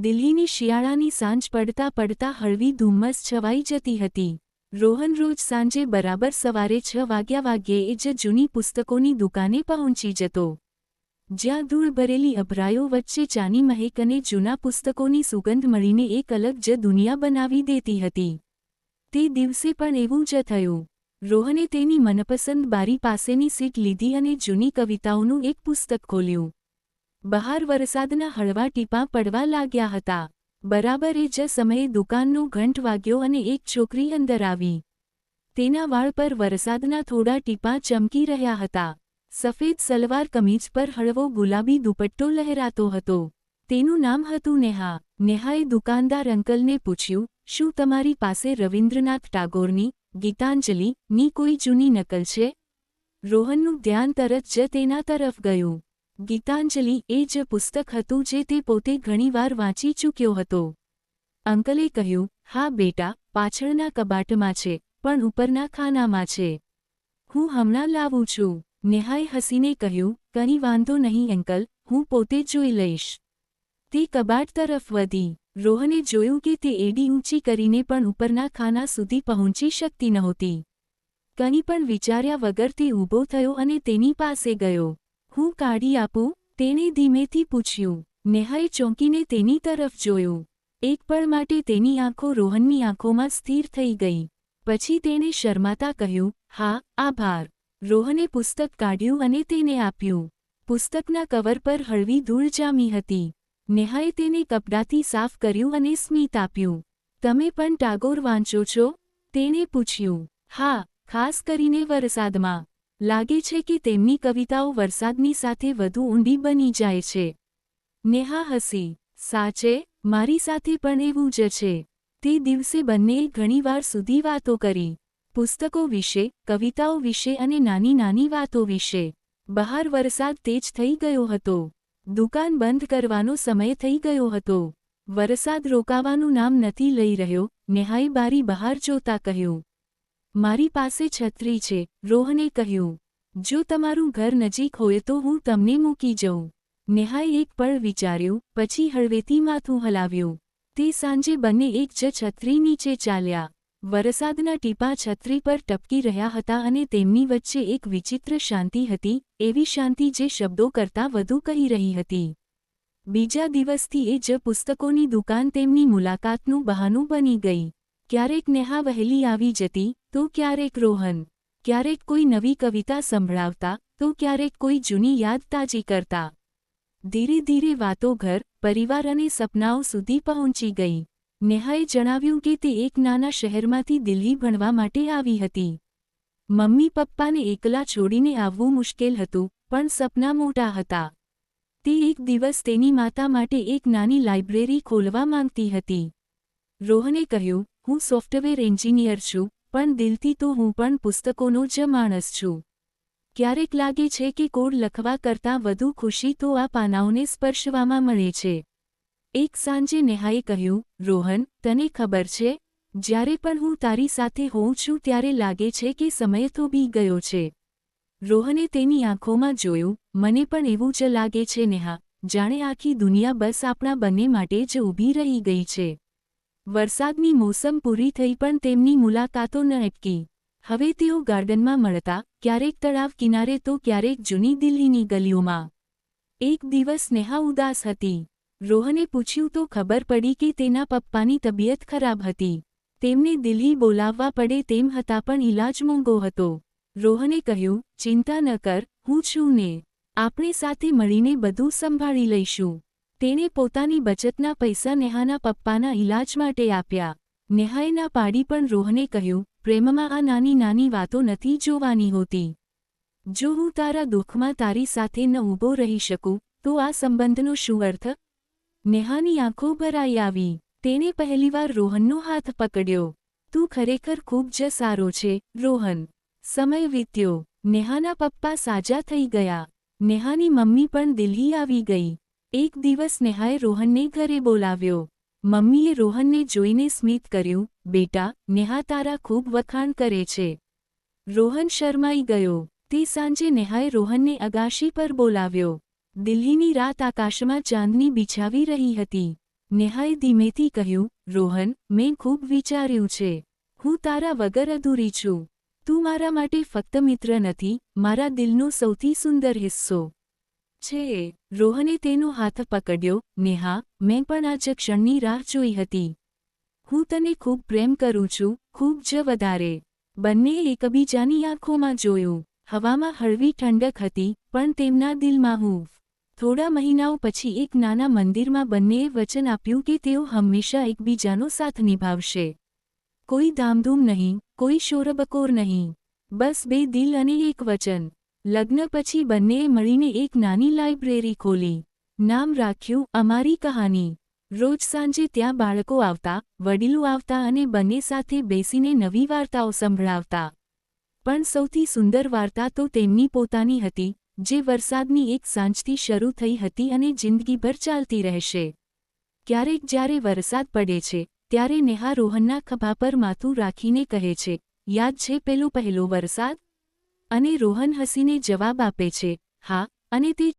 દિલ્હીની શિયાળાની સાંજ પડતા પડતા હળવી ધુમ્મસ છવાઈ જતી હતી. રોહન રોજ સાંજે બરાબર સવારે 6 વાગ્યે જ જૂની પુસ્તકોની દુકાને પહોંચી જતો. જ્યાં ધૂળ ભરેલી અભરાયો વચ્ચે ચાની મહેક અને જૂના પુસ્તકોની સુગંધ મળીને એક અલગ જ દુનિયા બનાવી દેતી હતી. તે દિવસે પણ એવું જ થયું. રોહને તેની મનપસંદ બારી પાસેની સીટ લીધી અને જૂની કવિતાઓનું એક પુસ્તક ખોલ્યું. બહાર વરસાદના હળવા ટીપાં પડવા લાગ્યા હતા. બરાબર એ જ સમયે દુકાનનો ઘંટ વાગ્યો અને એક છોકરી અંદર આવી. તેના વાળ પર વરસાદના થોડા ટીપાં ચમકી રહ્યા હતા. સફેદ સલવાર કમીજ પર હળવો ગુલાબી દુપટ્ટો લહેરાતો હતો. તેનું નામ હતું નેહા. નેહાએ દુકાનદાર અંકલને પૂછ્યું, શું તમારી પાસે રવિન્દ્રનાથ ટાગોરની, ગીતાંજલિ ની કોઈ જૂની નકલ છે? રોહનનું ધ્યાન તરત જ તેના તરફ ગયું. ગીતાંજલિ એ જ પુસ્તક હતું જે તે પોતે ઘણીવાર વાંચી ચૂક્યો હતો. અંકલે કહ્યું, હા બેટા, પાછળના કબાટમાં છે, પણ ઉપરના ખાનામાં છે. હું હમણાં લાવું છું. નેહાએ હસીને કહ્યું, કંઈ વાંધો નહીં અંકલ, હું પોતે જોઈ લઈશ. તે કબાટ તરફ વધી. રોહને જોયું કે તે એડી ઊંચી કરીને પણ ઉપરના ખાના સુધી પહોંચી શકતી નહોતી. કંઈ પણ વિચાર્યા વગર તે ઊભો થયો અને તેની પાસે ગયો. હું કાઢી આપું? તેણે ધીમેથી પૂછ્યું. નેહાએ ચોંકીને તેની તરફ જોયું. એક પળ માટે તેની આંખો રોહનની આંખોમાં સ્થિર થઈ ગઈ. પછી તેણે શરમાતા કહ્યું, હા, આભાર. રોહને પુસ્તક કાઢ્યું અને તેને આપ્યું. પુસ્તકના કવર પર હળવી ધૂળ જામી હતી. નેહાએ તેને કપડાથી સાફ કર્યું અને સ્મિત આપ્યું. તમે પણ ટાગોર વાંચો છો? તેણે પૂછ્યું. હા, ખાસ કરીને વરસાદમાં. લાગે છે કે તેમની કવિતાઓ વરસાદની સાથે વધુ ઊંડી બની જાય છે. નેહા હસી. સાચે? મારી સાથે પણ એવું જ છે. તે દિવસે બંનેએ ઘણીવાર સુધી વાતો કરી. પુસ્તકો વિશે, કવિતાઓ વિશે અને નાની નાની વાતો વિશે. બહાર વરસાદ તેજ થઈ ગયો હતો. દુકાન બંધ કરવાનો સમય થઈ ગયો હતો. વરસાદ રોકાવાનું નામ નથી લઈ રહ્યો. નેહાએ બારી બહાર જોતા કહ્યું. મારી પાસે છત્રી છે, રોહને કહ્યું. જો તમારું ઘર નજીક હોય તો હું તમને મૂકી જઉં. નેહાએ એક પળ વિચાર્યું, પછી હળવેથી માથું હલાવ્યું. તે સાંજે બંને એક જ છત્રી નીચે ચાલ્યા. વરસાદના ટીપાં છત્રી પર ટપકી રહ્યા હતા અને તેમની વચ્ચે એક વિચિત્ર શાંતિ હતી, એવી શાંતિ જે શબ્દો કરતાં વધુ કહી રહી હતી. બીજા દિવસથી એ જ પુસ્તકોની દુકાન તેમની મુલાકાતનું બહાનું બની ગઈ. ક્યારેક નેહા વહેલી આવી જતી, તો ક્યારેક રોહન. ક્યારેક કોઈ નવી કવિતા સંભળાવતા, તો ક્યારેક કોઈ જૂની યાદ તાજી કરતા. ધીરે ધીરે વાતો ઘર, પરિવાર અને સપનાઓ સુધી પહોંચી ગઈ. નેહાએ જણાવ્યું કે તે એક નાના શહેરમાંથી દિલ્હી ભણવા માટે આવી હતી. મમ્મી પપ્પાને એકલા છોડીને આવવું મુશ્કેલ હતું, પણ સપના મોટા હતા. તે એક દિવસ તેની માતા માટે એક નાની લાઇબ્રેરી ખોલવા માંગતી હતી. રોહને કહ્યું, હું સોફ્ટવેર એન્જિનિયર છું, પણ દિલથી તો હું પણ પુસ્તકોનો જ માણસ છું. ક્યારેક લાગે છે કે કોડ લખવા કરતાં વધુ ખુશી તો આ પાનાઓને સ્પર્શવામાં મળે છે. એક સાંજે નેહાએ કહ્યું, રોહન, તને ખબર છે? જ્યારે પણ હું તારી સાથે હોઉં છું ત્યારે લાગે છે કે સમય થોભી ગયો છે. રોહને તેની આંખોમાં જોયું. મને પણ એવું જ લાગે છે નેહા, જાણે આખી દુનિયા બસ આપણા બંને માટે જ ઊભી રહી ગઈ છે. વરસાદની મોસમ પૂરી થઈ પણ તેમની મુલાકાતો ન અટકી. હવે તેઓ ગાર્ડનમાં મળતા, ક્યારેક તળાવ કિનારે તો ક્યારેક જૂની દિલ્હીની ગલીઓમાં. એક દિવસ નેહા ઉદાસ હતી. રોહને પૂછ્યું તો ખબર પડી કે તેના પપ્પાની તબિયત ખરાબ હતી. તેમને દિલ્હી બોલાવવા પડે તેમ હતા પણ ઈલાજ મોંઘો હતો. રોહને કહ્યું, ચિંતા ન કર, હું છું ને. આપણે સાથે મળીને બધું સંભાળી લઈશું. તેણે પોતાની બચતના પૈસા નેહાના પપ્પાના ઈલાજ માટે આપ્યા. નેહાએ ના પાડી પણ રોહને કહ્યું, પ્રેમમાં આ નાની નાની વાતો નથી જોવાની હોતી. જો હું તારા દુઃખમાં તારી સાથે ન ઊભો રહી શકું, તો આ સંબંધનો શું અર્થ? નેહાની આંખો ભરાઈ આવી. તેણે પહેલીવાર રોહનનો હાથ પકડ્યો. તું ખરેખર ખૂબ જ સારો છે, રોહન. સમય વીત્યો. નેહાના પપ્પા સાજા થઈ ગયા. નેહાની મમ્મી પણ દિલ્હી આવી ગઈ. એક દિવસ નેહાએ રોહનને ઘરે બોલાવ્યો. મમ્મીએ રોહનને જોઈને સ્મિત કર્યું, બેટા, નેહા તારા ખૂબ વખાણ કરે છે. રોહન શરમાઈ ગયો. તે સાંજે નેહાએ રોહનને અગાશી પર બોલાવ્યો. દિલ્હીની રાત આકાશમાં ચાંદની બિછાવી રહી હતી. નેહાએ ધીમેથી કહ્યું, રોહન, મેં ખૂબ વિચાર્યું છે. હું તારા વગર અધૂરી છું. તું મારા માટે ફક્ત મિત્ર નથી, મારા દિલનો સૌથી સુંદર હિસ્સો છે. રોહને તેનો હાથ પકડ્યો. નેહા, મેં પણ આ જ ક્ષણની રાહ જોઈ હતી. હું તને ખૂબ પ્રેમ કરું છું, ખૂબ જ વધારે. બંનેએ એકબીજાની આંખોમાં જોયું. હવામાં હળવી ઠંડક હતી, પણ તેમના દિલમાં હૂંફ. થોડા મહિનાઓ પછી એક નાના મંદિરમાં બંનેએ વચન આપ્યું કે તેઓ હંમેશા એકબીજાનો સાથ નિભાવશે. કોઈ ધામધૂમ નહીં, કોઈ શોરબકોર નહીં. બસ બે દિલ અને એક વચન. લગ્ન પછી બંનેએ મળીને એક નાની લાઇબ્રેરી ખોલી. નામ રાખ્યું, અમારી કહાની. રોજ સાંજે ત્યાં બાળકો આવતા, વડીલો આવતા અને બંને સાથે બેસીને નવી વાર્તાઓ સંભળાવતા. પણ સૌથી સુંદર વાર્તા તો તેમની પોતાની હતી, જે વરસાદની એક સાંજથી શરૂ થઈ હતી અને જિંદગીભર ચાલતી રહેશે. ક્યારેક જ્યારે વરસાદ પડે છે, ત્યારે નેહા રોહનના ખભા પર માથું રાખીને કહે છે, યાદ છે પેલો પહેલો વરસાદ? અને રોહન હસીને જવાબ આપે છે, હા, અને તે